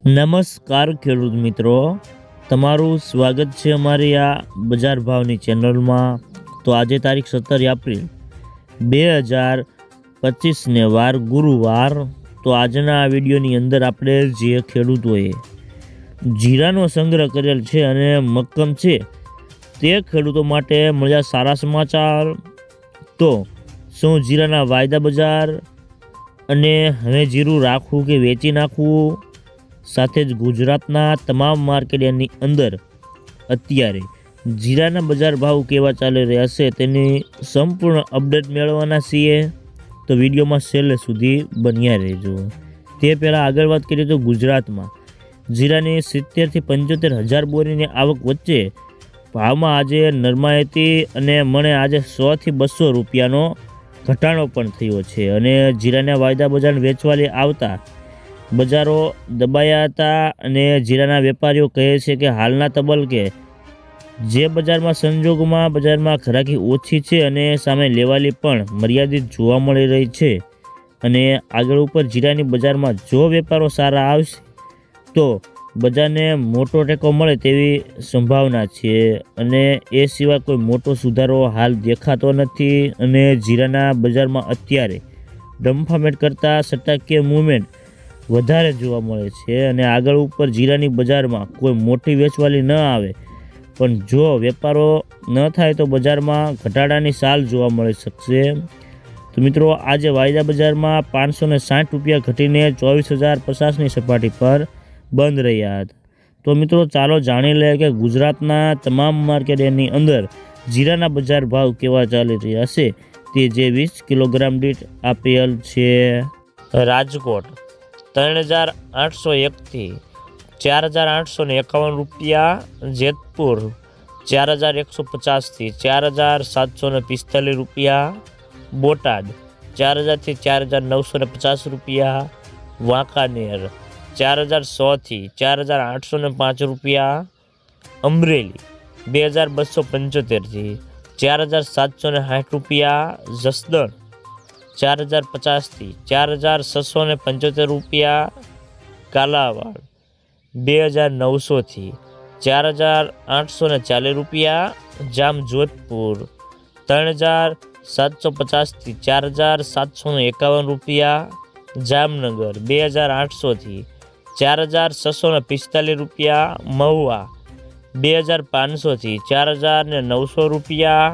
નમસ્કાર ખેડૂત મિત્રો, તમારું સ્વાગત છે અમારી આ બજાર ભાવની ચેનલમાં। તો આજે તારીખ 17 એપ્રિલ 2025ને વાર ગુરુવાર। તો આજના આ વિડીયોની અંદર આપણે જે ખેડૂતોએ જીરાનો સંગ્રહ કરેલ છે અને મક્કમ છે તે ખેડૂતો માટે મળ્યા સારા સમાચાર। તો શું જીરાના વાયદા બજાર અને હવે જીરું રાખવું કે વેચી નાખવું, સાથે જ ગુજરાતના તમામ માર્કેટની અંદર અત્યારે જીરાના બજાર ભાવ કેવા ચાલી રહ્યા છે તેની સંપૂર્ણ અપડેટ મેળવવાના છીએ। તો વિડીયોમાં છેલ્લે સુધી બન્યા રહેજો। તે પહેલાં આગળ વાત કરીએ તો ગુજરાતમાં જીરાની 70થી 75 હજાર બોરીની આવક વચ્ચે ભાવમાં આજે નરમાઈ અને મણે આજે 100થી 200 રૂપિયાનો ઘટાડો પણ થયો છે અને જીરાના વાયદા બજાર વેચવાલી આવતા બજારો દબાયા હતા અને જીરાના વેપારીઓ કહે છે કે હાલના તબક્કે જે બજારમાં સંજોગોમાં બજારમાં ઘરાકી ઓછી છે અને સામે લેવાલી પણ મર્યાદિત જોવા મળી રહી છે અને આગળ ઉપર જીરાની બજારમાં જો વેપારો સારા આવશે તો બજારને મોટો ટેકો મળે તેવી સંભાવના છે અને એ સિવાય કોઈ મોટો સુધારો હાલ દેખાતો નથી અને જીરાના બજારમાં અત્યારે ડમ્ફામેન્ટ કરતાં સટ્ટાકીય મૂવમેન્ટ વધારે જોવા મળે છે અને આગળ ઉપર જીરાની બજારમાં કોઈ મોટી વેચવાલી ન આવે પણ જો વેપારો ન થાય તો બજારમાં ઘટાડાની ચાલ જોવા મળી શકશે। તો મિત્રો આજે વાયદા બજારમાં 560 રૂપિયા ઘટીને 24,050ની સપાટી પર બંધ રહ્યા હતા। તો મિત્રો ચાલો જાણી લઈએ કે ગુજરાતના તમામ માર્કેટની અંદર જીરાના બજાર ભાવ કેવા ચાલી રહ્યા છે તે જે 20 કિલોગ્રામ દીઠ આપેલ છે। રાજકોટ 3,801થી 4,851 રૂપિયા, જેતપુર 4,150થી 4,745 રૂપિયા, બોટાદ 4,000થી 4,950 રૂપિયા, વાંકાનેર 4,100થી 4,805 રૂપિયા, અમરેલી 2,275થી 4,760 રૂપિયા, જસદણ 4,050થી 4,675 રૂપિયા, કાલાવાડ 2,900થી 4,840 રૂપિયા, જામજોધપુર 3,750થી 4,751 રૂપિયા, જામનગર 2,800થી 4,645 રૂપિયા, મહુવા 2,500થી 4,900 રૂપિયા,